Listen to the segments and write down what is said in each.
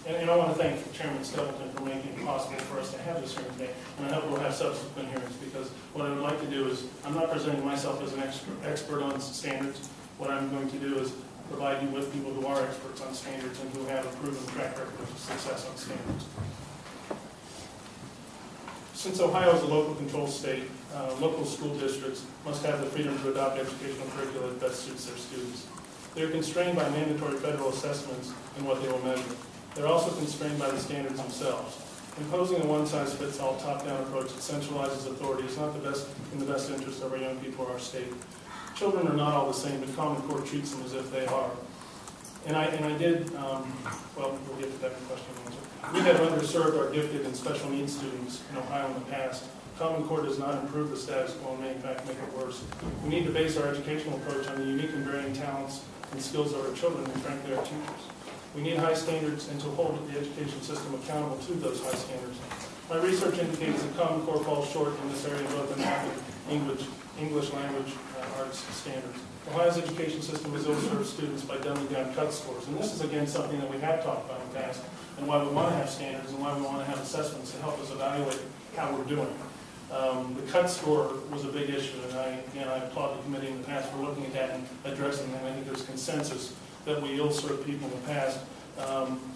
And I want to thank Chairman Stapleton for making it possible for us to have this hearing today, and I hope we'll have subsequent hearings, because what I would like to do is, I'm not presenting myself as an expert on standards. What I'm going to do is provide you with people who are experts on standards and who have a proven track record of success on standards. Since Ohio is a local control state, local school districts must have the freedom to adopt educational curricula that best suits their students. They are constrained by mandatory federal assessments and what they will measure. They're also constrained by the standards themselves. Imposing a one-size-fits-all top-down approach that centralizes authority is not in the best interest of our young people or our state. Children are not all the same, but Common Core treats them as if they are. And I did, well, we'll get to that question and answer. We have underserved our gifted and special needs students in Ohio in the past. Common Core does not improve the status quo and may in fact make it worse. We need to base our educational approach on the unique and varying talents and skills of our children and frankly our teachers. We need high standards and to hold the education system accountable to those high standards. My research indicates that Common Core falls short in this area of both the math and English language arts standards. Ohio's education system has ill-served students by dumbing down cut scores. And this is, again, something that we have talked about in the past, and why we want to have standards and why we want to have assessments to help us evaluate how we're doing. The cut score was a big issue, and I applaud the committee in the past for looking at that and addressing that. I think there's consensus that we ill-served people in the past.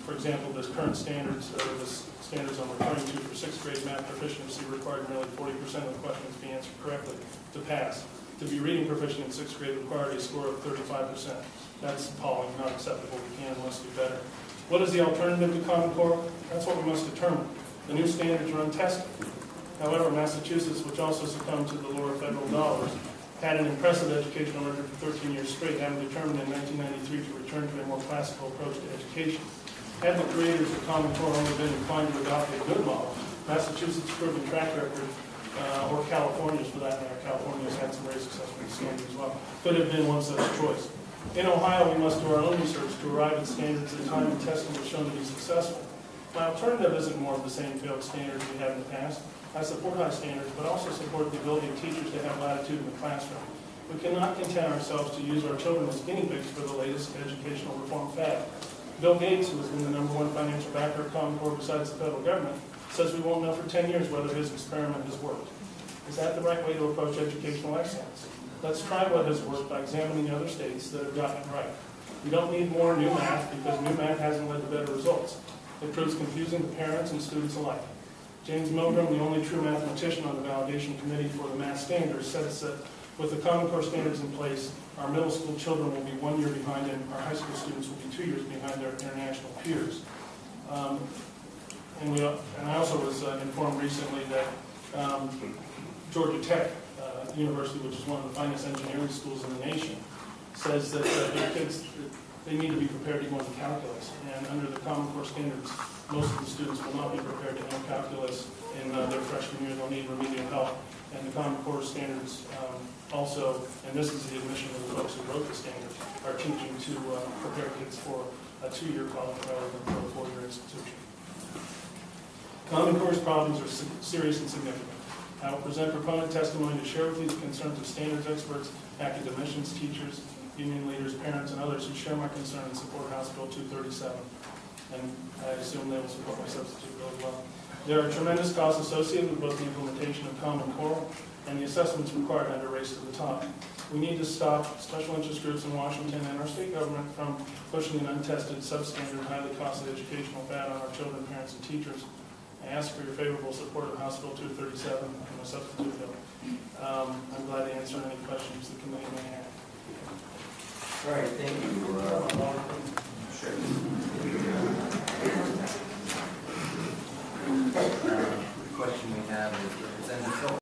For example, the current standards, the standards I'm referring to for 6th grade math proficiency required nearly 40% of the questions be answered correctly to pass. To be reading proficient in 6th grade required a score of 35%. That's appalling, not acceptable. We can and must do better. What is the alternative to Common Core? That's what we must determine. The new standards are untested. However, Massachusetts, which also succumbed to the lure of federal dollars, had an impressive educational record for 13 years straight, having determined in 1993 to return to a more classical approach to education. Had the creators of Common Core only been inclined to adopt a good model, Massachusetts' proven track record, or California's for that matter, California's had some very successful standards as well, could have been one such choice. In Ohio, we must do our own research to arrive at standards that time and testing have shown to be successful. My alternative isn't more of the same failed standards we had in the past. I support high standards, but also support the ability of teachers to have latitude in the classroom. We cannot content ourselves to use our children as guinea pigs for the latest educational reform fad. Bill Gates, who has been the #1 financial backer of Common Core besides the federal government, says we won't know for 10 years whether his experiment has worked. Is that the right way to approach educational excellence? Let's try what has worked by examining the other states that have gotten it right. We don't need more new math because new math hasn't led to better results. It proves confusing to parents and students alike. James Milgram, the only true mathematician on the validation committee for the math standards, says that with the Common Core standards in place, our middle school children will be 1 year behind and our high school students will be 2 years behind their international peers. And I also was informed recently that Georgia Tech University, which is one of the finest engineering schools in the nation, says that their kids, they need to be prepared to go into calculus. And under the Common Core standards, most of the students will not be prepared to enter calculus in their freshman year. They'll need remedial help. And the Common Core standards also, and this is the admission of the folks who wrote the standards, are teaching to prepare kids for a 2-year college rather than for a 4-year institution. Common Core's problems are serious and significant. I will present proponent testimony to share with you the concerns of standards experts, academicians, teachers, union leaders, parents, and others who share my concern and support House Bill 237. And I assume they will support my substitute bill as well. There are tremendous costs associated with both the implementation of Common Core and the assessments required under Race to the Top. We need to stop special interest groups in Washington and our state government from pushing an untested, substandard, highly costly educational fad on our children, parents, and teachers. I ask for your favorable support of House Bill 237 and the substitute bill. I'm glad to answer any questions the committee may have. All right, thank you.